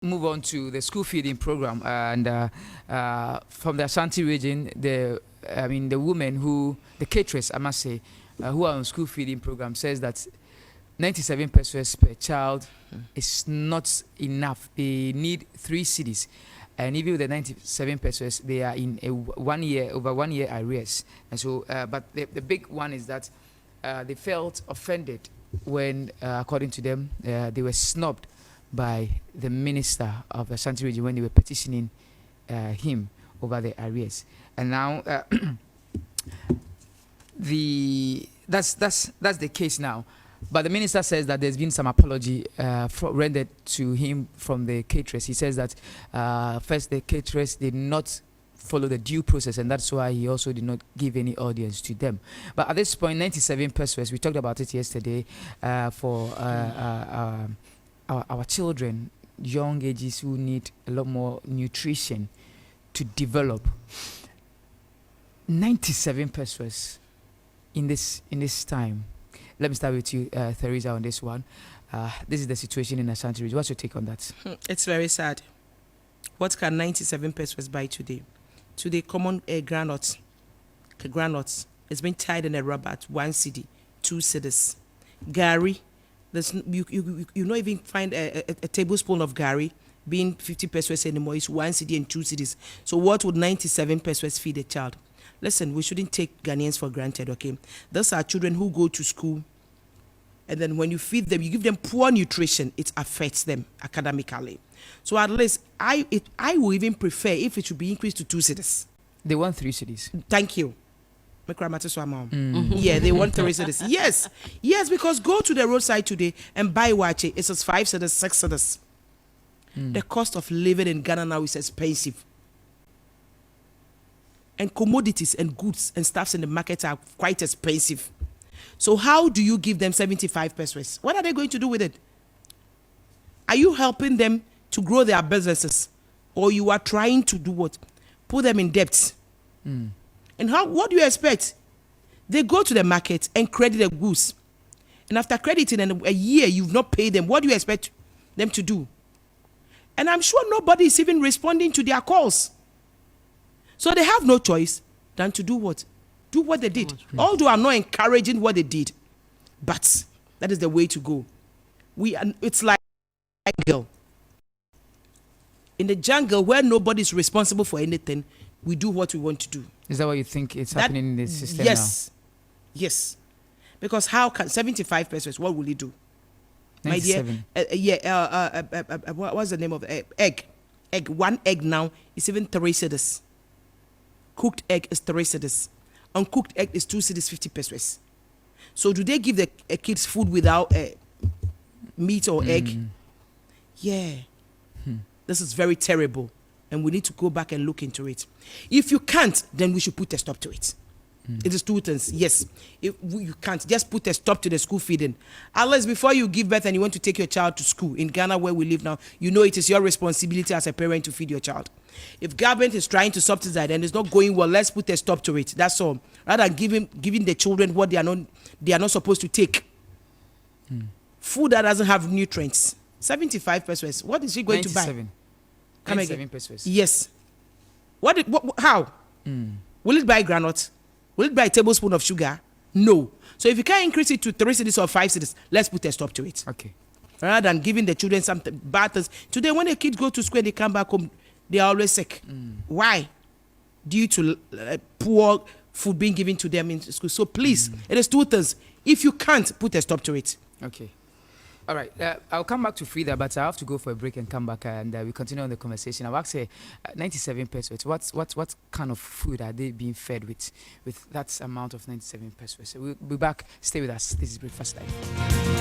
move on to the school feeding program, and from the Ashanti region, the caterers, I must say, who are on school feeding program, says that 97 pesos per child is not enough. They need 3 cities, and even with the 97 pesos, they are in over 1 year arrears. And so, but the big one is that they felt offended when, according to them, they were snubbed by the minister of the Ashanti region when they were petitioning him over the arrears. And now that's the case now. But the minister says that there's been some apology rendered to him from the caterers. He says that first the caterers did not follow the due process, and that's why he also did not give any audience to them. But at this point, 97 pesos, we talked about it yesterday, for our children, young ages who need a lot more nutrition to develop. 97 pesos in this time. Let me start with you, Theresa, on this one. This is the situation in Ashanti region. What's your take on that? It's very sad. What can 97 pesos buy today? Today, common granules, it's been tied in a rubber at 1 cedi, 2 cedis. Gari, you not even find a tablespoon of gari being 50 pesos anymore. It's 1 cedi and 2 cedis. So what would 97 pesos feed a child? Listen, we shouldn't take Ghanaians for granted, okay? Those are children who go to school, and then when you feed them, you give them poor nutrition, it affects them academically. So at least I would even prefer if it should be increased to 2 cedis. They want 3 cities. Thank you. Yeah, they want 3 cedis. Yes, because go to the roadside today and buy wache. It's 5 cedis, 6 cedis. The cost of living in Ghana now is expensive. And commodities and goods and stuffs in the market are quite expensive. So how do you give them 75 pesos? What are they going to do with it? Are you helping them to grow their businesses? Or you are trying to do what? Put them in debt. And what do you expect? They go to the market and credit the goods. And after crediting in a year, you've not paid them. What do you expect them to do? And I'm sure nobody is even responding to their calls. So they have no choice than to do what? Do what they did. Although I'm not encouraging what they did, but that is the way to go. It's like a jungle. In the jungle where nobody is responsible for anything, we do what we want to do. Is that what you think is happening in this system now? Yes. Because how can 75 pesos, what will it do? 97. My dear, what's the name of the egg? 1 egg now is even 3 cedis. Cooked egg is 3 cedis. Uncooked egg is 2 cedis, 50 pesos. So do they give the kids food without meat or egg? Yeah. This is very terrible. And we need to go back and look into it. If you can't, then we should put a stop to it. It is 2 things. Yes. If you can't, just put a stop to the school feeding. Unless before you give birth and you want to take your child to school, in Ghana where we live now, you know it is your responsibility as a parent to feed your child. If government is trying to subsidize and it's not going well, let's put a stop to it. That's all. Rather than giving the children what they are not supposed to take. Food that doesn't have nutrients. 75 pesos. What is she going to buy? 97 pesos. Yes. How? Will it buy granules? Will it buy a tablespoon of sugar? No. So if you can't increase it to 3 cedis or 5 cedis, let's put a stop to it. Okay. Rather than giving the children some bad things. Today, when the kids go to school and they come back home, they are always sick. Why? Due to poor food being given to them in school. So please, it is 2 things. If you can't, put a stop to it. Okay. All right. I'll come back to Frida, but I have to go for a break and come back, and we continue on the conversation. I'll ask 97 pesos. What kind of food are they being fed with that amount of 97 pesos? So we'll be back. Stay with us. This is Breakfast Live.